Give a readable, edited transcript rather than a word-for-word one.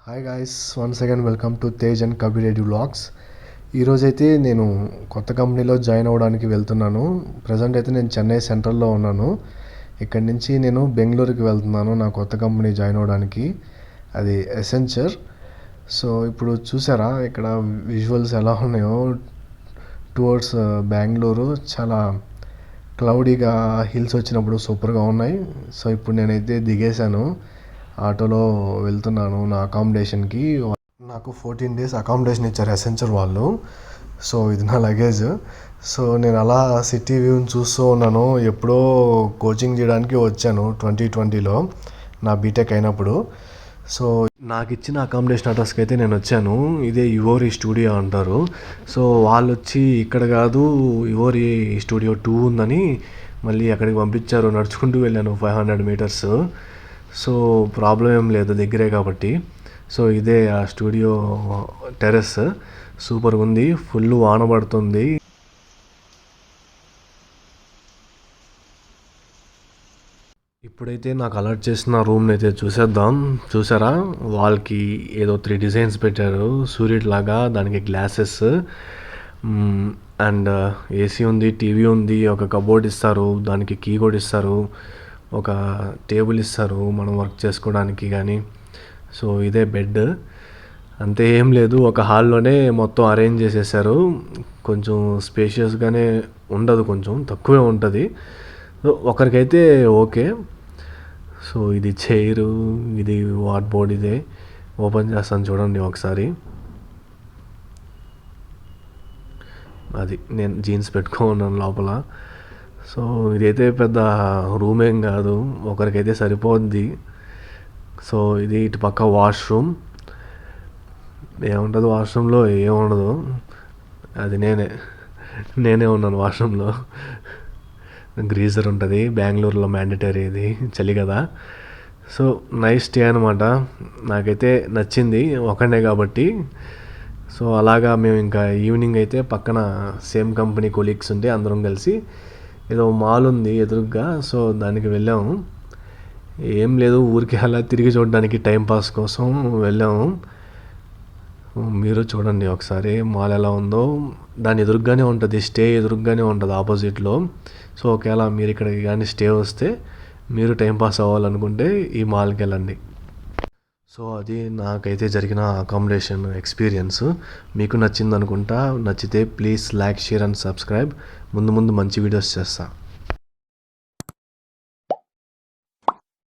Hi guys, once again welcome to Tej and Kabir Reddy vlogs. ఈరోజైతే నేను కొత్త కంపెనీలో జాయిన్ అవ్వడానికి వెళ్తున్నాను. ప్రజెంట్ అయితే నేను చెన్నై సెంట్రల్లో ఉన్నాను. ఇక్కడి నుంచి నేను బెంగళూరుకి వెళ్తున్నాను నా కొత్త కంపెనీ జాయిన్ అవ్వడానికి. అది ఎసెంచర్. సో ఇప్పుడు చూసారా ఇక్కడ విజువల్స్ ఎలా ఉన్నాయో. టువర్డ్స్ బెంగళూరు చాలా క్లౌడీగా హిల్స్ వచ్చినప్పుడు సూపర్గా ఉన్నాయి. సో ఇప్పుడు నేనైతే దిగేశాను, ఆటోలో వెళ్తున్నాను నా అకామిడేషన్కి. నాకు 14 days అకామిడేషన్ ఇచ్చారు ఎసెంచర్ వాళ్ళు. సో ఇది నా లగేజ్. సో నేను అలా సిటీ వ్యూని చూస్తూ ఉన్నాను. ఎప్పుడో కోచింగ్ చేయడానికి వచ్చాను 2020లో నా బీటెక్ అయినప్పుడు. సో నాకు ఇచ్చిన అకామిడేషన్ అడ్రస్కి అయితే నేను వచ్చాను. ఇదే యువోరి స్టూడియో అంటారు. సో వాళ్ళు వచ్చి ఇక్కడ కాదు యువోరి స్టూడియో 2 ఉందని మళ్ళీ అక్కడికి పంపించారు. నడుచుకుంటూ వెళ్ళాను 500 meters. సో ప్రాబ్లం ఏం లేదు, దగ్గరే కాబట్టి. సో ఇదే ఆ స్టూడియో టెర్రస్. సూపర్గా ఉంది, ఫుల్ వాన పడుతుంది. ఇప్పుడైతే నాకు అలర్ట్ చేసిన రూమ్ని అయితే చూసేద్దాం. చూసారా, వాల్కి ఏదో 3 డిజైన్స్ పెట్టారు సూర్యుడిలాగా. దానికి గ్లాసెస్ అండ్ ఏసీ ఉంది, టీవీ ఉంది, ఒక కబోర్డ్ ఇస్తారు, దానికి కీ కూడా ఇస్తారు, ఒక టేబుల్ ఇస్తారు మనం వర్క్ చేసుకోవడానికి కానీ. సో ఇదే బెడ్, అంతే, ఏం లేదు. ఒక హాల్లోనే మొత్తం అరేంజ్ చేసేసారు. కొంచెం స్పేషియస్గానే ఉండదు, కొంచెం తక్కువే ఉంటుంది. ఒకరికైతే ఓకే. సో ఇది చైరు, ఇది వాట్ బోర్డ్. ఇదే ఓపెన్ చేస్తాను చూడండి ఒకసారి. అది నేను జీన్స్ పెట్టుకున్నాను లోపల. సో ఇదైతే పెద్ద రూమ్ ఏం కాదు, ఒకరికైతే సరిపోద్ది. సో ఇది ఇటు పక్క వాష్రూమ్. ఏముంటుంది వాష్రూమ్లో, ఏముండదు. అది నేనే ఉన్నాను వాష్రూమ్లో. గ్రీజర్ ఉంటుంది, బెంగళూరులో మ్యాండేటరీ, ఇది చలి కదా. సో నైస్ స్టే అనమాట. నాకైతే నచ్చింది, ఒకనే కాబట్టి. సో అలాగా మేము ఇంకా ఈవినింగ్ అయితే పక్కన సేమ్ కంపెనీ కొలీగ్స్ ఉంటే అందరం కలిసి ఏదో మాల్ ఉంది ఎదురుగ్గా, సో దానికి వెళ్ళాము. ఏం లేదు, ఊరికి అలా తిరిగి చూడడానికి టైంపాస్ కోసం వెళ్ళాము. మీరు చూడండి ఒకసారి మాల్ ఎలా ఉందో. దాని ఎదురుగానే ఉంటుంది, స్టే ఎదురుగానే ఉంటుంది ఆపోజిట్లో. సో ఒకవేళ మీరు ఇక్కడికి కానీ స్టే వస్తే, మీరు టైంపాస్ అవ్వాలనుకుంటే ఈ మాల్కి వెళ్ళండి. సో అది నాకైతే జరిగిన అకామిడేషన్ ఎక్స్పీరియన్స్. మీకు నచ్చింది అనుకుంటా. నచ్చితే please like, share and subscribe. ముందు మంచి వీడియోస్ చేస్తా.